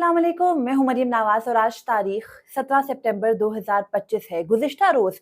अस्सलाम वालेकुम, मैं हूं मरियम नवाज और आज तारीख 17 सितंबर 2025 है। गुज़िश्ता रोज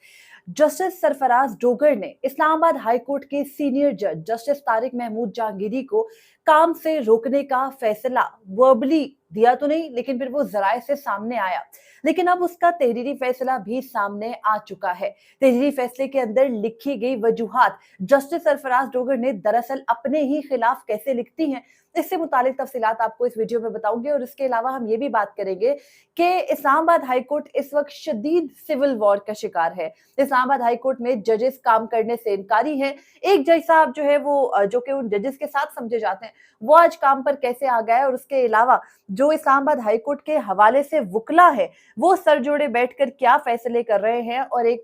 जस्टिस सरफराज डोगर ने इस्लामाबाद हाई कोर्ट के सीनियर जज जस्टिस तारिक महमूद जहांगीरी को काम से रोकने का फैसला वर्बली दिया तो नहीं, लेकिन फिर वो जराए से सामने आया। लेकिन अब उसका तहरीरी फैसला भी सामने आ चुका है। तहरीरी फैसले के अंदर लिखी गई वजूहात जस्टिस सरफराज डोगर ने दरअसल अपने ही खिलाफ कैसे लिखती हैं, इससे मुतालिक तफसीलात आपको इस वीडियो में बताऊंगे। और इसके अलावा हम ये भी बात करेंगे कि इस्लामाबाद हाई कोर्ट इस वक्त शदीद सिविल वॉर का शिकार है। इस्लामाबाद हाई कोर्ट में जजेस काम करने से इनकारी हैं। एक जज साहब जो है वो जो कि उन जजेस के साथ समझे जाते हैं, वो आज काम पर कैसे आ गया है। और उसके अलावा जो इस्लामाबाद हाई कोर्ट के हवाले से वकला है, वो सर जोड़े बैठकर क्या फैसले कर रहे हैं। और एक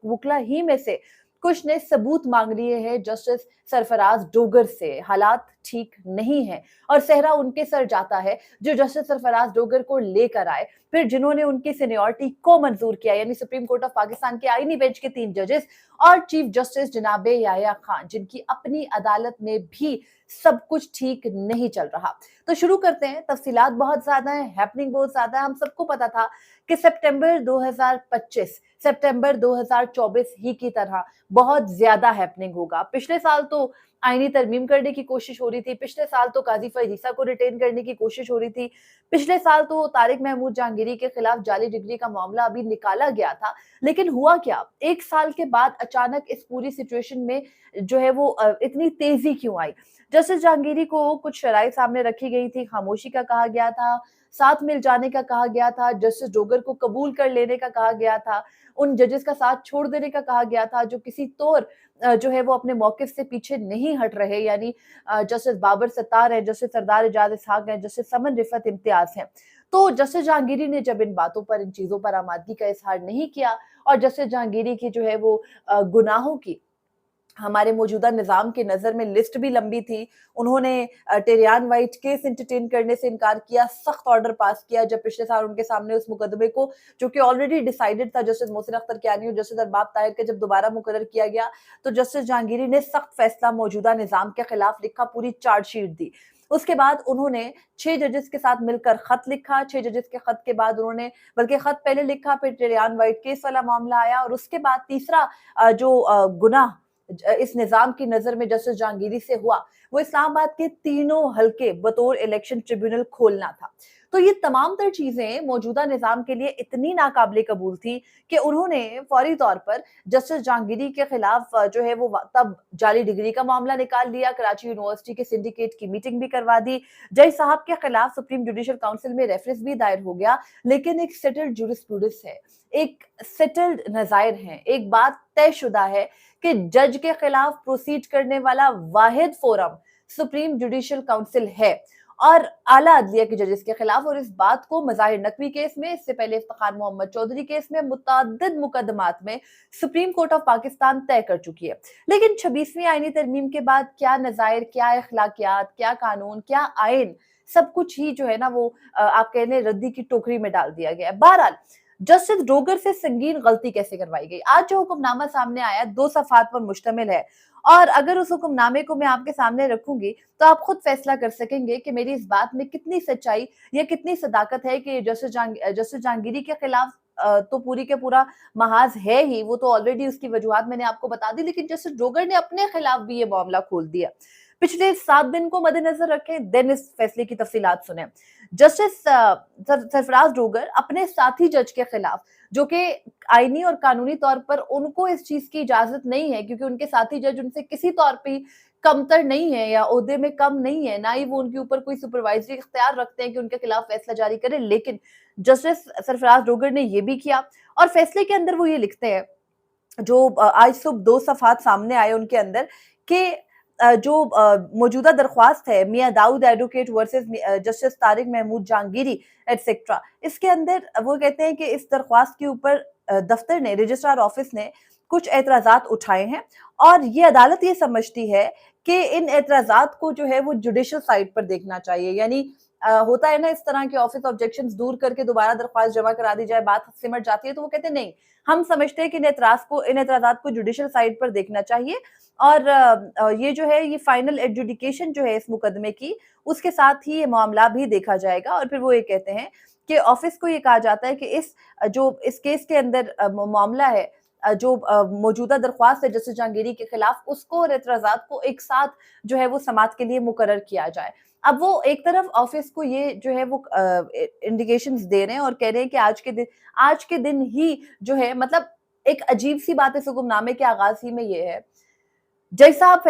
वकला ही में से कुछ ने सबूत मांग लिए हैं जस्टिस सरफराज डोगर से। हालात ठीक नहीं है और सहरा उनके सर जाता है जो जस्टिस सरफराज डोगर को लेकर आए, फिर जिन्होंने उनकी सीनियरिटी को मंजूर किया, यानी सुप्रीम कोर्ट ऑफ पाकिस्तान के आईनी बेंच के 3 जजेस और चीफ जस्टिस जनाबे याया खान, जिनकी अपनी अदालत में भी सब कुछ ठीक नहीं चल रहा। तो शुरू करते हैं। तफसीलात बहुत ज्यादा है, हैपनिंग बहुत ज्यादा है। हम सबको पता था कि सितंबर 2025 सितंबर 2024 ही की तरह बहुत ज्यादा हैपनिंग होगा। पिछले साल तो आईनी तरमीम करने की कोशिश हो रही थी, पिछले साल तो काजी फरीसा को रिटेन करने की कोशिश हो रही थी, पिछले साल तो तारिक महमूद जहांगीरी के खिलाफ जाली डिग्री का मामला अभी निकाला गया था। लेकिन हुआ क्या, एक साल के बाद अचानक इस पूरी सिचुएशन में जो है वो इतनी तेजी क्यों आई। जस्टिस जहांगीरी को कुछ शराइ सामने रखी गई थी, खामोशी का कहा गया था, साथ मिल जाने का कहा गया था, जस्टिस डोगर को कबूल कर लेने का कहा गया था, उन जजेस का साथ छोड़ देने का कहा गया था जो किसी तौर जो है वो अपने मौकिफ से पीछे नहीं हट रहे, यानी जस्टिस बाबर सत्तार है, जस्टिस सरदार एजाज इसहाक है, जस्टिस समन रिफत इम्तियाज है। तो जस्टिस जहांगीरी ने जब इन बातों पर, इन चीजों पर आमादगी का इजहार नहीं किया और जस्टिस जहांगीरी की जो है वो गुनाहों की हमारे मौजूदा निजाम की नजर में लिस्ट भी लंबी थी। उन्होंने टेरियान वाइट केस एंटरटेन करने से इनकार किया, सख्त ऑर्डर पास किया जब पिछले साल उनके सामने उस मुकदमे को, जो कि ऑलरेडी डिसाइडेड था, जस्टिस मोहसिन अख्तर कियानी और जस्टिस अरबाब ताहिर के जब दोबारा मुकर्रर किया गया, तो जस्टिस जहांगीरी ने सख्त फैसला मौजूदा निजाम के खिलाफ लिखा, पूरी चार्जशीट दी। उसके बाद उन्होंने 6 जजेस के साथ मिलकर खत लिखा। 6 जजेस के खत के बाद उन्होंने, बल्कि खत पहले लिखा, फिर टेरियान वाइट केस वाला मामला आया और उसके बाद तीसरा जो गुनाह इस निजाम की नजर में जस्टिस जहांगीरी से हुआ, वो इस्लामाबाद के तीनों हलके बतौर इलेक्शन ट्रिब्यूनल खोलना था। तो ये तमाम तर चीजें मौजूदा निजाम के लिए इतनी नाकाबिले कबूल थी कि उन्होंने फौरी तौर पर जस्टिस जहांगीरी के खिलाफ जो है वो तब जाली डिग्री का मामला निकाल लिया, कराची यूनिवर्सिटी के सिंडिकेट की मीटिंग भी करवा दी, जज साहब के खिलाफ सुप्रीम जुडिशियल काउंसिल में रेफरेंस भी दायर हो गया। लेकिन एक सेटल्ड जुरिस्प्रूडेंस है, एक सेटल्ड नज़ायर है, एक बात तयशुदा है कि जज के खिलाफ प्रोसीड करने वाला वाहिद फोरम सुप्रीम जुडिशियल काउंसिल है और आला अदलिया के जजेस के खिलाफ। और इस बात को मज़ाहिर नकवी केस में, इससे पहले इफ्तिखार मोहम्मद चौधरी केस में, मुतअद्दिद मुकदमात में सुप्रीम कोर्ट ऑफ पाकिस्तान तय कर चुकी है। लेकिन 26वीं आईनी तरमीम के बाद क्या नज़ायर, क्या अखलाकियात, क्या कानून, क्या आइन, सब कुछ ही जो है ना वो आप कहने रद्दी की टोकरी में डाल दिया गया है। बहरहाल जस्टिस डोगर से संगीन गलती कैसे करवाई गई। आज जो हुक्मनामा सामने आया 2 सफ़हात पर मुश्तमिल है और अगर उस हुक्मनामे को मैं आपके सामने रखूंगी तो आप खुद फैसला कर सकेंगे कि मेरी इस बात में कितनी सच्चाई या कितनी सदाकत है कि जस्टिस जहांगीरी के खिलाफ तो पूरी के पूरा महाज है ही, वो तो ऑलरेडी उसकी वजूहात मैंने आपको बता दी, लेकिन जस्टिस डोगर ने अपने खिलाफ भी ये मामला खोल दिया। पिछले 7 दिन को मद्देनजर रखें, देन इस फैसले की तफसीलात सुने। जस्टिस सरफराज डोगर अपने साथी जज के खिलाफ, जो कि आईनी और कानूनी तौर पर उनको इस चीज की इजाजत नहीं है, क्योंकि उनके साथी जज उनसे किसी तौर पे कमतर नहीं है या ओहदे में कम नहीं है, ना ही वो उनके ऊपर कोई सुपरवाइजरी इख्तियार रखते हैं कि उनके खिलाफ फैसला जारी करें। लेकिन जस्टिस सरफराज डोगर ने ये भी किया और फैसले के अंदर वो ये लिखते हैं, जो आज सुबह 2 सफ़हात सामने आए उनके अंदर, कि जो मौजूदा दरख्वास्त है Mian Daud advocate versus justice Tariq Mahmood Jahangiri etcetera, इसके अंदर वो कहते हैं कि इस दरख्वास्त के ऊपर दफ्तर ने, रजिस्ट्रार ऑफिस ने कुछ एतराजात उठाए हैं और ये अदालत ये समझती है कि इन एतराजात को जो है वो जुडिशियल साइड पर देखना चाहिए, यानी होता है ना इस तरह के ऑफिस ऑब्जेक्शंस दूर करके दोबारा दरख्वास्त जमा करा दी जाए, बात सिमट जाती है, तो वो कहते हैं नहीं, हम समझते हैं कि इन एतराज़ात को जुडिशल साइड पर देखना चाहिए और ये जो है ये फाइनल एडजुडिकेशन जो है इस मुकदमे की, उसके साथ ही ये मामला भी देखा जाएगा। और फिर वो ये कहते हैं कि ऑफिस को ये कहा जाता है कि जो इस केस के अंदर मामला है, जो मौजूदा दरख्वास्त है जस्टिस जहांगीरी के खिलाफ, उसको और एतराज़ात को एक साथ जो है वो समाअत के लिए मुकर्रर किया जाए। अब वो एक तरफ ऑफिस को ये जो है वो इंडिकेशंस दे रहे हैं और कह रहे हैं कि आज के दिन ही जो है, मतलब एक अजीब सी बात इस हुक्मनामे के आगाज ही में ये है, जैसा आप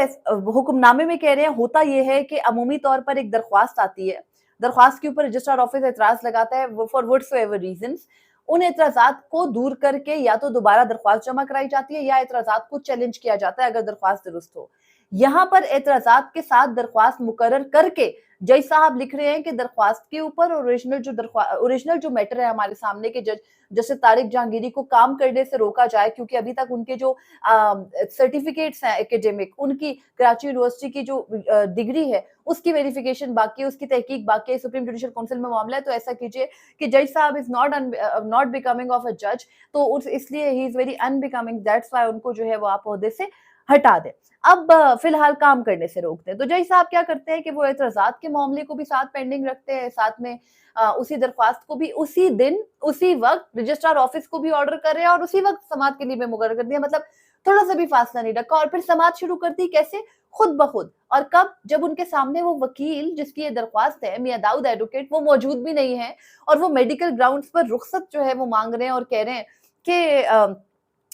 हुक्मनामे में कह रहे हैं, होता ये है कि अमूमी तौर पर एक दरख्वास्त आती है, दरख्वास्त के ऊपर रजिस्ट्रार ऑफिस एतराज लगाता है फॉर व्हाटसोएवर रीजंस, उन एतराजात को दूर करके या तो दोबारा दरख्वास्त जमा कराई जाती है या एतराजात को चैलेंज किया जाता है अगर दरख्वास्त दुरुस्त हो। यहाँ पर एतराजात के साथ दरख्वास्त मुकर्रर करके जज साहब लिख रहे हैं कि दरख्वास्त के ऊपर ओरिजिनल जो मैटर है हमारे सामने के जज जस्टिस तारिक जहांगीरी को काम करने से रोका जाए, क्योंकि अभी तक उनके जो सर्टिफिकेट्स हैं एकेडमिक, उनकी कराची यूनिवर्सिटी की जो डिग्री है उसकी वेरिफिकेशन बाकी है, उसकी तहकीक बाकी है, सुप्रीम जुडिशल काउंसिल में मामला है। तो ऐसा कीजिए कि जज साहब is not becoming of a जज, तो इसलिए he is very unbecoming, that's why उनको जो है वो आप ओहदे से हटा दें। अब फिलहाल काम करने से रोकते हैं। तो जज साहब क्या करते हैं कि वो एतराज़ात के मामले को भी साथ पेंडिंग रखते हैं, साथ में उसी दरख्वास्त को भी उसी दिन उसी वक्त रजिस्ट्रार ऑफिस को भी ऑर्डर कर रहे हैं और उसी वक्त समाअत के लिए भी मुकर्रर कर दिया, मतलब थोड़ा सा भी फासला नहीं रखा। और फिर समाअत शुरू कर दी, कैसे? खुद ब खुद। और कब? जब उनके सामने वो वकील जिसकी ये दरख्वास्त है, मियां दाऊद एडवोकेट, वो मौजूद भी नहीं है और वो मेडिकल ग्राउंड्स पर रुखसत जो है वो मांग रहे हैं और कह रहे हैं कि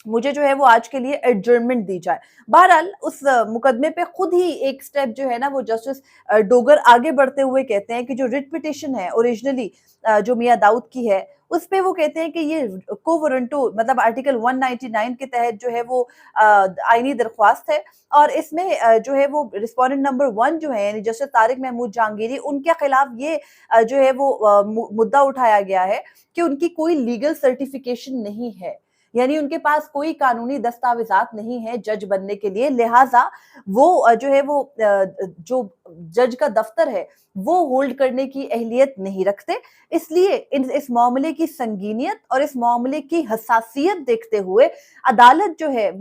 मुझे जो है वो आज के लिए एडजर्नमेंट दी जाए। बहरहाल उस मुकदमे पे खुद ही एक स्टेप जो है ना वो जस्टिस डोगर आगे बढ़ते हुए कहते हैं कि जो रिट पिटिशन है ओरिजिनली जो मियां दाऊद की है, उस पे वो कहते हैं कि ये को वारंटो मतलब आर्टिकल 199 के तहत जो है वो आईनी दरख्वास्त है और इसमें जो है वो रिस्पोंडेंट नंबर 1 जो है यानी जस्टिस तारिक महमूद जहांगीरी, उनके खिलाफ ये जो है वो मुद्दा उठाया गया है कि उनकी कोई लीगल सर्टिफिकेशन नहीं है, यानी उनके पास कोई कानूनी दस्तावेजात नहीं है जज बनने के लिए, लिहाजा वो जो है वो जो जज का दफ्तर है वो होल्ड करने की अहलियत नहीं रखते। इसलिए इस मामले की संगीनियत और इस मामले की हसासियत देखते हुए अदालत जो है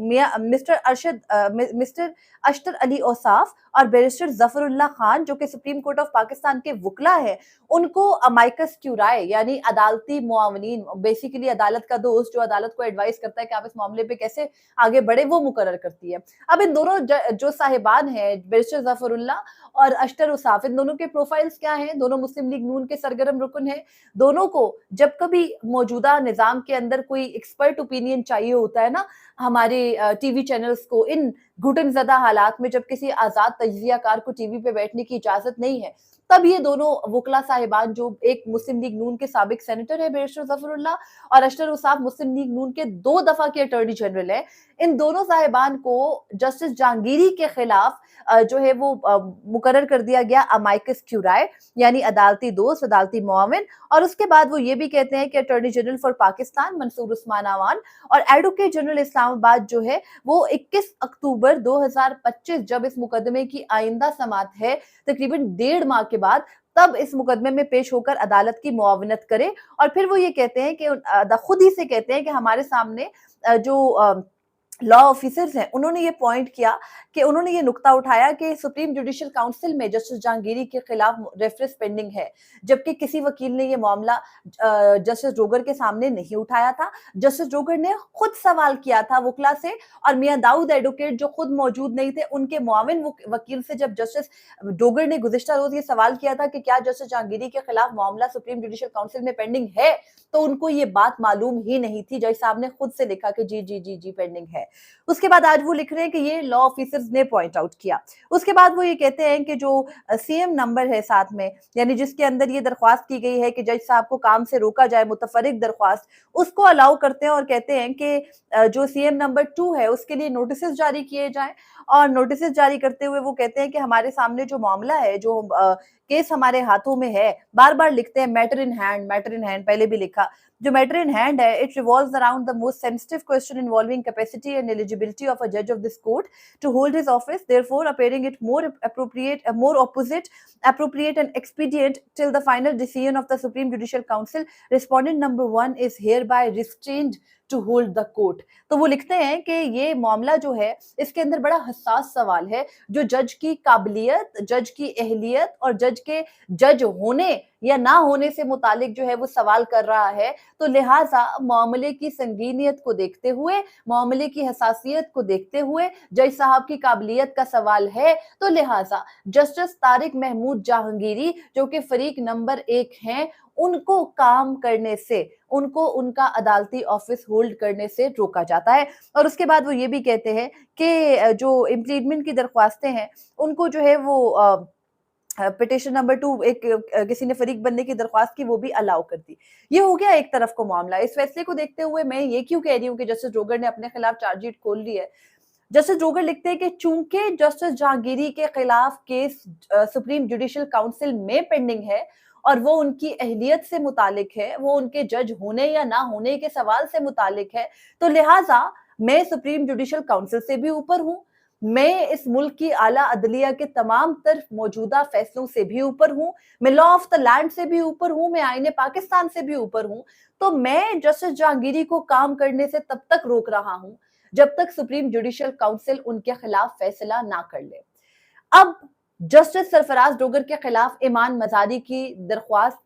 मिस्टर अशतर अली औसाफ और बैरिस्टर जफरुल्लाह खान जो कि सुप्रीम कोर्ट ऑफ पाकिस्तान के वकला है, उनको अमाइकस क्यूराए यानी अदालती मुआवनीन, बेसिकली अदालत का दोस्त जो अदालत को एडवाइस करता है कि आप इस मामले पे कैसे आगे बढ़े, वो मुकर्रर करती है। अब इन दोनों जो साहिबान हैं बैरिस्टर जफरुल्लाह और अशतर औसाफ, इन दोनों के प्रोफाइल्स क्या हैं? दोनों मुस्लिम लीग नून के सरगर्म रुकन हैं। दोनों को जब कभी मौजूदा निजाम के अंदर कोई एक्सपर्ट ओपिनियन चाहिए होता है ना, हमारे टीवी चैनल्स को इन घुटन ज़दा हालात में जब किसी आज़ाद तज्ज़ियाकार को टीवी पे बैठने की इजाज़त नहीं है, तब ये दोनों वकला साहिबान, जो एक मुस्लिम लीग नून के साबिक सेनेटर है बैरिस्टर जफरुल्लाह और अशतर औसाफ मुस्लिम लीग नून के 2 दफा के अटॉर्नी जनरल है, इन दोनों साहिबान को जस्टिस जहांगीरी के खिलाफ जो है वो मुकर्रर कर दिया गया अमाइकस क्यूराए यानी अदालती दोस्त, अदालती मुआविन। और उसके बाद वो ये भी कहते हैं कि attorney general for Pakistan Mansoor Usman Awan और एडवोकेट जनरल इस्लामाबाद जो है वो 21 अक्टूबर 2025 जब इस मुकदमे की आइंदा समाअत है तकरीबन 1.5 माह के बाद, तब इस मुकदमे में पेश होकर अदालत की मुआवनत करे। और फिर वो ये कहते हैं कि खुद ही से कहते हैं कि हमारे सामने जो लॉ ऑफिसर्स हैं, उन्होंने ये पॉइंट किया कि उन्होंने ये नुक्ता उठाया कि सुप्रीम जुडिशल काउंसिल में जस्टिस जहांगीरी के खिलाफ रेफरेंस पेंडिंग है, जबकि किसी वकील ने ये मामला जस्टिस डोगर के सामने नहीं उठाया था। जस्टिस डोगर ने खुद सवाल किया था वकला से और मियां दाऊद एडवोकेट जो खुद मौजूद नहीं थे, उनके मुआविन वकील से जब जस्टिस डोगर ने गुज़िश्ता रोज ये सवाल किया था कि क्या जस्टिस जहांगीरी के खिलाफ मामला सुप्रीम जुडिशल काउंसिल में पेंडिंग है, तो उनको ये बात मालूम ही नहीं थी। जज साहब ने खुद से लिखा कि जी पेंडिंग है। उसके बाद आज वो लिख रहे हैं कि ये लॉ ऑफिसर्स ने पॉइंट आउट किया। उसके बाद वो ये कहते हैं कि जो सीएम नंबर है साथ में, यानी जिसके अंदर ये दरख्वास्त की गई है कि जज साहब को काम से रोका जाए, मुतफरिक दरख्वास्त, उसको अलाउ करते हैं और कहते हैं कि जो सीएम नंबर 2 है उसके लिए नोटिस जारी किए जाएं। और नोटिस जारी करते हुए वो कहते हैं कि हमारे सामने जो मामला है, जो केस हमारे हाथों में है, बार बार लिखते हैं matter in hand, matter in hand, पहले भी लिखा। जो मैटर इन हैंड है, it revolves around the most sensitive question involving capacity and eligibility of a जज of this court to hold his office, therefore appearing it more appropriate and expedient till the final decision of the Supreme Judicial Council. Respondent number 1 is hereby restrained to hold the court. तो वो लिखते हैं कि ये मामला जो है इसके अंदर बड़ा हसास सवाल है, जो जज की काबिलियत, जज की अहलियत और जज के जज होने या ना होने से मुतालिक जो है वो सवाल कर रहा है। तो लिहाजा मामले की संगीनियत को देखते हुए, मामले की हसासियत को देखते हुए, जज साहब की काबिलियत का सवाल है, तो लिहाजा जस्टिस तारिक महमूद जहांगीरी जो कि फरीक नंबर 1 हैं, उनको काम करने से, उनको उनका अदालती ऑफिस होल्ड करने से रोका जाता है। और उसके बाद वो ये भी कहते हैं कि जो इम्प्लीडमेंट की दरख्वास्तें हैं उनको जो है वो पिटिशन नंबर 2 एक किसी ने फरीक बनने की दरख्वास्त की, वो भी अलाउ कर दी। ये हो गया एक तरफ को मामला। इस फैसले को देखते हुए मैं ये क्यों कह रही हूँ कि जस्टिस ड्रोगर ने अपने खिलाफ चार्जशीट खोल ली है। जस्टिस ड्रोगर लिखते हैं कि चूंकि जस्टिस जहांगीरी के खिलाफ केस सुप्रीम जुडिशियल काउंसिल में पेंडिंग है और वो उनकी अहलियत से मुतालिक है, वो उनके जज होने या ना होने के सवाल से मुतालिक है, तो लिहाजा मैं सुप्रीम जुडिशियल काउंसिल से भी ऊपर हूँ, मैं इस मुल्क की आला अदलिया के तमाम तर मौजूदा फैसलों से भी ऊपर हूँ, मैं लॉ ऑफ द लैंड से भी ऊपर हूँ, मैं आईने पाकिस्तान से भी ऊपर हूँ। तो मैं जस्टिस जहांगीरी को काम करने से तब तक रोक रहा हूँ जब तक सुप्रीम जुडिशियल काउंसिल उनके खिलाफ फैसला ना कर ले। अब जस्टिस सरफराज डोगर के खिलाफ ईमान मजारी की दरख्वास्त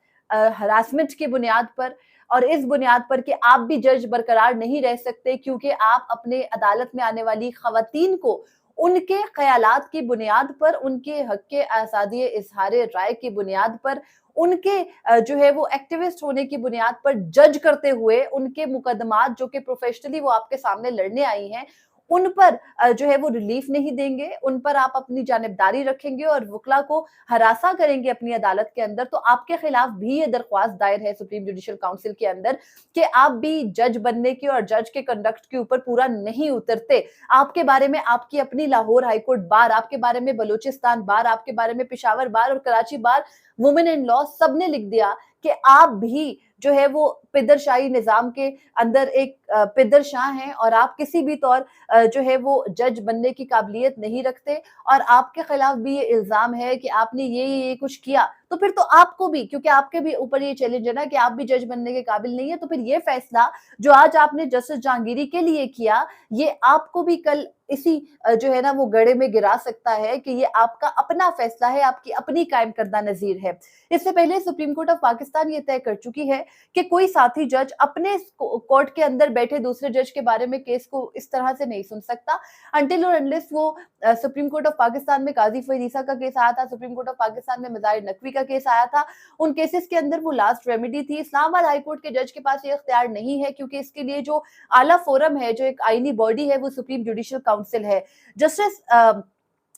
हरासमेंट की बुनियाद पर, और इस बुनियाद पर कि आप भी जज बरकरार नहीं रह सकते क्योंकि आप अपने अदालत में आने वाली खवातीन को उनके ख्यालात की बुनियाद पर, उनके हक के आज़ादी इजहार राय की बुनियाद पर, उनके जो है वो एक्टिविस्ट होने की बुनियाद पर जज करते हुए उनके मुकदमात जो कि प्रोफेशनली वो आपके सामने लड़ने आई हैं, उन पर जो है वो रिलीफ नहीं देंगे, उन पर आप अपनी जानिबदारी रखेंगे और वकला को हरासा करेंगे अपनी अदालत के अंदर, तो आपके खिलाफ भी ये दरख्वास्त दायर है सुप्रीम जुडिशियल काउंसिल के अंदर कि आप भी जज बनने की और जज के कंडक्ट के ऊपर पूरा नहीं उतरते। आपके बारे में आपकी अपनी लाहौर हाईकोर्ट बार, आपके बारे में बलूचिस्तान बार, आपके बारे में पेशावर बार और कराची बार, वुमेन इन लॉ सबने लिख दिया कि आप भी जो है वो पिदरशाही निजाम के अंदर एक पिदरशाह हैं और आप किसी भी तौर जो है वो जज बनने की काबिलियत नहीं रखते, और आपके खिलाफ भी ये इल्जाम है कि आपने ये कुछ किया, तो फिर तो आपको भी, क्योंकि आपके भी ऊपर ये चैलेंज है ना कि आप भी जज बनने के काबिल नहीं है, तो फिर ये फैसला जो आज आपने जस्टिस जहांगीरी के लिए किया, ये आपको भी कल इसी जो है ना वो गड़े में गिरा सकता है कि ये आपका अपना फैसला है, आपकी अपनी कायम करदा नजीर है। इससे पहले सुप्रीम कोर्ट ऑफ पाकिस्तान ये तय कर चुकी है कि कोई साथी जज अपने कोर्ट के अंदर बैठे दूसरे जज के बारे में केस को इस तरह से नहीं सुन सकता अनटिल और अनलेस वो सुप्रीम कोर्ट ऑफ पाकिस्तान में काजी फरीद ईसा का केस आया था, सुप्रीम कोर्ट ऑफ पाकिस्तान में मज़ाहिर नकवी का केस आया था, उन केसेस के अंदर वो लास्ट रेमेडी थी। इस्लामाबाद हाई कोर्ट के जज के पास ये इख्तियार नहीं है क्योंकि इसके लिए जो आला फोरम है, जो एक आईनी बॉडी है, वो सुप्रीम जुडिशियल काउंसिल है। जस्टिस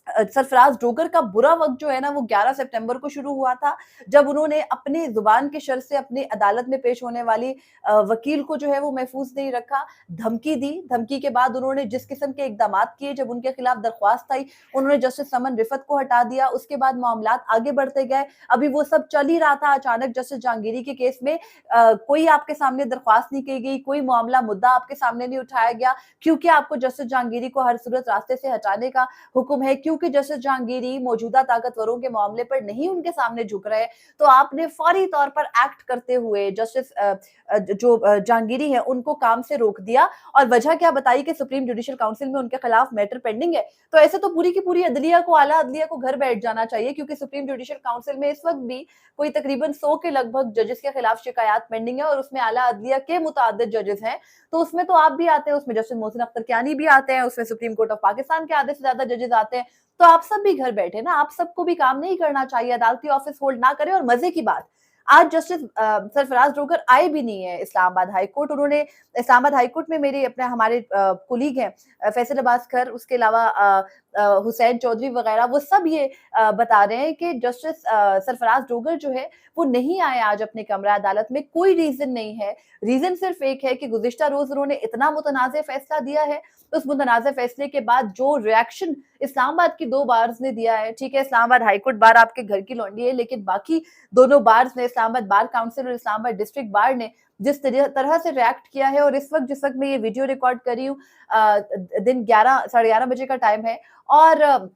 सरफराज डोगर का बुरा वक्त जो है ना वो 11 सितंबर को शुरू हुआ था, जब उन्होंने अपनी जुबान के शर से अपनी अदालत में पेश होने वाली वकील को जो है वो महफूज नहीं रखा, धमकी दी। धमकी के बाद उन्होंने जिस किस्म के इकदामात किए, जब उनके खिलाफ दरख्वास्त आई उन्होंने जस्टिस समन रिफत को हटा दिया, उसके बाद मामलात आगे बढ़ते गए। अभी वो सब चल ही रहा था, अचानक जस्टिस जहांगीरी के केस में कोई आपके सामने दरख्वास्त नहीं की गई, कोई मामला मुद्दा आपके सामने नहीं उठाया गया, क्योंकि आपको जस्टिस जहांगीरी को हर सूरत रास्ते से हटाने का हुक्म है, क्योंकि जस्टिस जहांगीरी मौजूदा ताकतवरों के मामले पर नहीं उनके सामने झुक रहे, तो आपने फौरी तौर पर एक्ट करते हुए जस्टिस जो जहांगीरी है उनको काम से रोक दिया। और वजह क्या बताई कि सुप्रीम जुडिशियल काउंसिल में उनके खिलाफ मैटर पेंडिंग है। तो ऐसे तो पूरी की पूरी अदलिया को, आला अदलिया को घर बैठ जाना चाहिए, क्योंकि सुप्रीम जुडिशियल काउंसिल में इस वक्त भी कोई तकरीबन 100 के लगभग जजेस के खिलाफ शिकायत पेंडिंग है और उसमें आला अदलिया के मुतादिद जजेस हैं। तो उसमें तो आप भी आते हैं, उसमें जस्टिस मोहसिन अख्तर कियानी भी आते हैं, उसमें सुप्रीम कोर्ट ऑफ पाकिस्तान के आधे से ज्यादा जजेस आते हैं। तो आप सब भी घर बैठे ना, आप सबको भी काम नहीं करना चाहिए, अदालती ऑफिस होल्ड ना करें। और मजे की बात, आज जस्टिस सरफराज डोगर आए भी नहीं है इस्लामाबाद हाई कोर्ट। उन्होंने इस्लामाबाद हाई कोर्ट में मेरे अपने हमारे कुलीग हैं फैसल अब्बास खर, उसके अलावा हुसैन चौधरी वगैरह, वो सब ये बता रहे हैं कि जस्टिस सरफराज डोगर जो है वो नहीं आए आज अपने कमरा अदालत में। कोई रीजन नहीं है, रीजन सिर्फ एक है कि गुज़िश्ता रोज उन्होंने इतना मुतनाज़ फैसला दिया है। उस मुतनाज़ फैसले के बाद जो रिएक्शन इस्लामाबाद की 2 बार्स ने दिया है, ठीक है, इस्लामाबाद हाई कोर्ट बार आपके घर की लौंडी है, लेकिन बाकी दोनों बार्स ने, इस्लामाबाद बार काउंसिल और इस्लामाबाद डिस्ट्रिक्ट बार ने जिस तरह से रिएक्ट किया है, और इस वक्त जिस वक्त मैं ये वीडियो रिकॉर्ड कर रही हूँ, दिन 11 साढ़े 11 बजे का टाइम है, और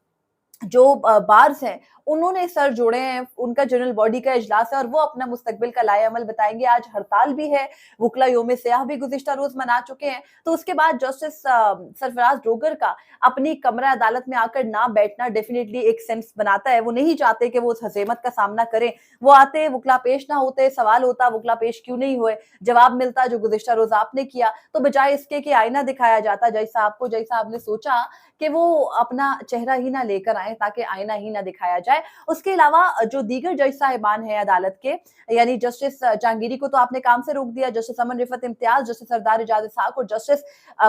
जो बार्स हैं उन्होंने सर जोड़े हैं, उनका जनरल बॉडी का इजलास है और वो अपना मुस्तकबिल का लाएअमल बताएंगे। आज हड़ताल भी है, वुकला यौम सियाह भी गुज़िश्ता रोज मना चुके हैं। तो उसके बाद जस्टिस सरफराज डोगर का अपनी कमरा अदालत में आकर ना बैठना डेफिनेटली एक सेंस बनाता है। वो नहीं चाहते कि वो उस हज़ीमत का सामना करें। वो आते, वुकला पेश ना होते, सवाल होता वुकला पेश क्यों नहीं हुए, जवाब मिलता जो गुज़िश्ता रोज आपने किया, तो बजाय इसके कि आईना दिखाया जाता जज साहब को, जज साहब ने सोचा कि वो अपना चेहरा ही ना लेकर आए ताकि आईना ही ना दिखाया जाए। उसके अलावा जो दीगर जज साहिबान हैं अदालत के, यानी जस्टिस जहांगीरी को तो आपने काम से रोक दिया, जस्टिस अमन रिफत इम्तियाज, जस्टिस सरदार इजाज इसहाक और जस्टिस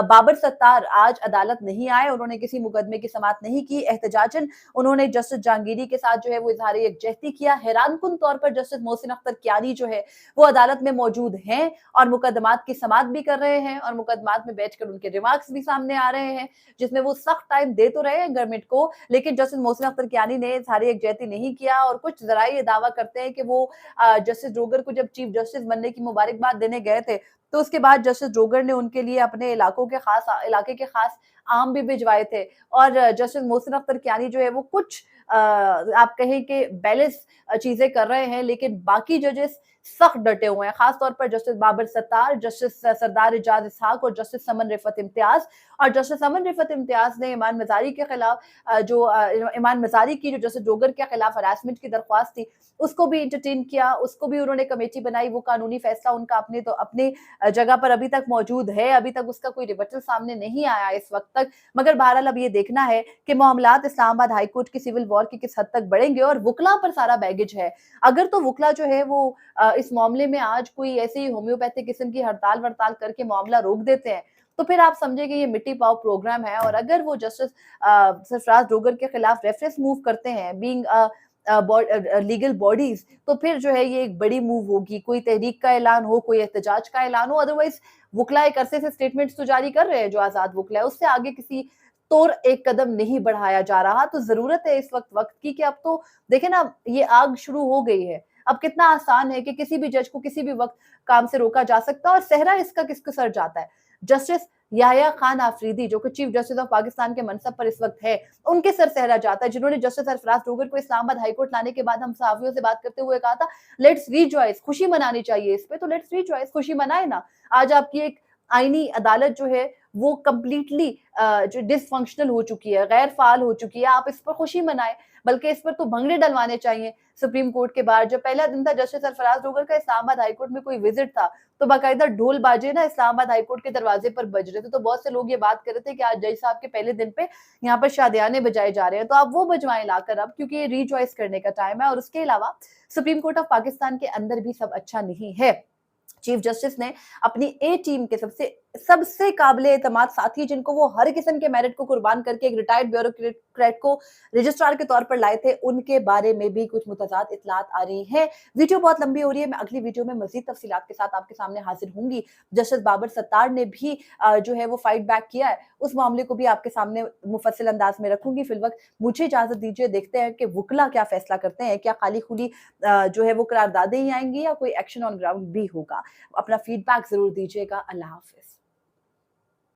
बाबर सत्तार आज अदालत नहीं आए। उन्होंने किसी मुकदमे की समाअत नहीं की। एहतजाजन उन्होंने जस्टिस जहांगीरी के साथ जो है वो इजहार यकजहती किया। हैरानकुन तौर पर जस्टिस मोहसिन अख्तर कियानी जो है वो अदालत में मौजूद हैं और मुकदमात की समाअत भी कर रहे हैं, और मुकदमात में बैठकर उनके रिमार्क्स भी सामने आ रहे हैं, जिसमें वो सख्त टाइम दे तो रहे हैं गवर्नमेंट को, लेकिन जस्टिस मोहसिन अख्तर कियानी ने इजहार यकजहती नहीं किया। और कुछ जराए ये दावा करते हैं कि वो जस्टिस डोगर को जब चीफ जस्टिस बनने की मुबारकबाद देने गए थे, तो उसके बाद जस्टिस डोगर ने उनके लिए अपने इलाके के खास आम भी भिजवाए थे। और जस्टिस मोहसिन अख्तर कियानी जो है वो कुछ आप कहें कि बैलेंस चीजें कर रहे हैं, लेकिन बाकी जजेस सख्त डटे हुए हैं, खास तौर पर जस्टिस बाबर सत्तार, जस्टिस सरदार इजाज इसहाक और जस्टिस समन रिफत इम्तियाज। और जस्टिस समन रिफत इम्तियाज ने इमान मजारी के खिलाफ इमान मजारी की जो जस्टिस डोगर के खिलाफ हरासमेंट की दरख्वास्त थी, उसको भी इंटरटेन किया, उसको भी उन्होंने कमेटी बनाई। वो कानूनी फैसला उनका अपनी जगह पर अभी तक मौजूद है, अभी तक उसका कोई रिबटल सामने नहीं आया इस वक्त तक। मगर बहरहाल अब ये देखना है कि मामलात इस्लामाबाद हाई कोर्ट की सिविल वॉर की किस हद तक बढ़ेंगे, और वुकला पर सारा बैगेज है। अगर तो वुकला जो है वो इस मामले में आज कोई ऐसी होम्योपैथिक किस्म की हड़ताल वड़ताल करके मामला रोक देते हैं, तो फिर आप समझे कि ये मिट्टी पाव प्रोग्राम है। और अगर वो जस्टिस सरफराज डोगर के खिलाफ रेफरेंस मूव करते हैं बीइंग लीगल बॉडीज, तो फिर जो है ये एक बड़ी मूव होगी, कोई तहरीक का ऐलान हो, कोई एहतजाज का ऐलान हो। अदरवाइज वुकला एक अरसे से स्टेटमेंट्स तो जारी कर रहे हैं, जो आजाद वुकला है उससे आगे किसी तौर एक कदम नहीं बढ़ाया जा रहा। तो जरूरत है इस वक्त की कि अब तो देखे ना, ये आग शुरू हो गई है। अब कितना आसान है कि किसी भी जज को किसी भी वक्त काम से रोका जा सकता है, और सहरा इसका किसके सर जाता है? जस्टिस याह्या खान आफरीदी, जो कि चीफ जस्टिस ऑफ पाकिस्तान के मनसब पर इस वक्त है, उनके सर सहरा जाता है, जिन्होंने जस्टिस सरफराज डोगर को इस्लामाबाद हाईकोर्ट लाने के बाद हम सहाफियों से बात करते हुए कहा था, लेट्स रीजॉइस, खुशी मनानी चाहिए इस पे, तो लेट्स रीजॉइस, खुशी मनाए ना। आज आपकी एक आईनी अदालत जो है वो कंप्लीटली जो डिसफंक्शनल हो चुकी है, गैर फाल हो चुकी है, आप इस पर खुशी मनाएं, बल्कि इस पर तो भंगड़े डलवाने चाहिए। सुप्रीम कोर्ट के बाहर जब पहला दिन था जस्टिस सरफराज डोगर का इस्लामाबाद हाईकोर्ट में कोई विजिट था, तो बाकायदा ढोल बाजे ना इस्लामाबाद हाईकोर्ट के दरवाजे पर बज रहे थे। तो बहुत से लोग ये बात कर रहे थे कि आज जज साहब के पहले दिन पे यहाँ पर शादियाने बजाए जा रहे हैं, तो आप वो बजवाएं लाकर अब, क्योंकि ये रीचॉइस करने का टाइम है। और उसके अलावा सुप्रीम कोर्ट ऑफ पाकिस्तान के अंदर भी सब अच्छा नहीं है। चीफ जस्टिस ने अपनी ए टीम के सबसे काबिल एतमाद साथी, जिनको वो हर किस्म के मेरिट को कुर्बान करके एक रिटायर्ड ब्यूरोक्रेट को रजिस्ट्रार के तौर पर लाए थे, उनके बारे में भी कुछ मुतजाद इतलात आ रही हैं। वीडियो बहुत लंबी हो रही है, मैं अगली वीडियो में मजीद तफसीलात के साथ आपके सामने हाजिर होंगी। जस्टिस बाबर सत्तार ने भी जो है वो फाइट बैक किया है, उस मामले को भी आपके सामने मुफस्सिल अंदाज में रखूंगी। फिलवक्त मुझे इजाजत दीजिए, देखते हैं कि वुकला क्या फैसला करते हैं, क्या खाली खुली जो है वो करारदादें ही आएंगी या कोई एक्शन ऑन ग्राउंड भी होगा। अपना फीडबैक जरूर दीजिएगा। अल्लाह हाफिज।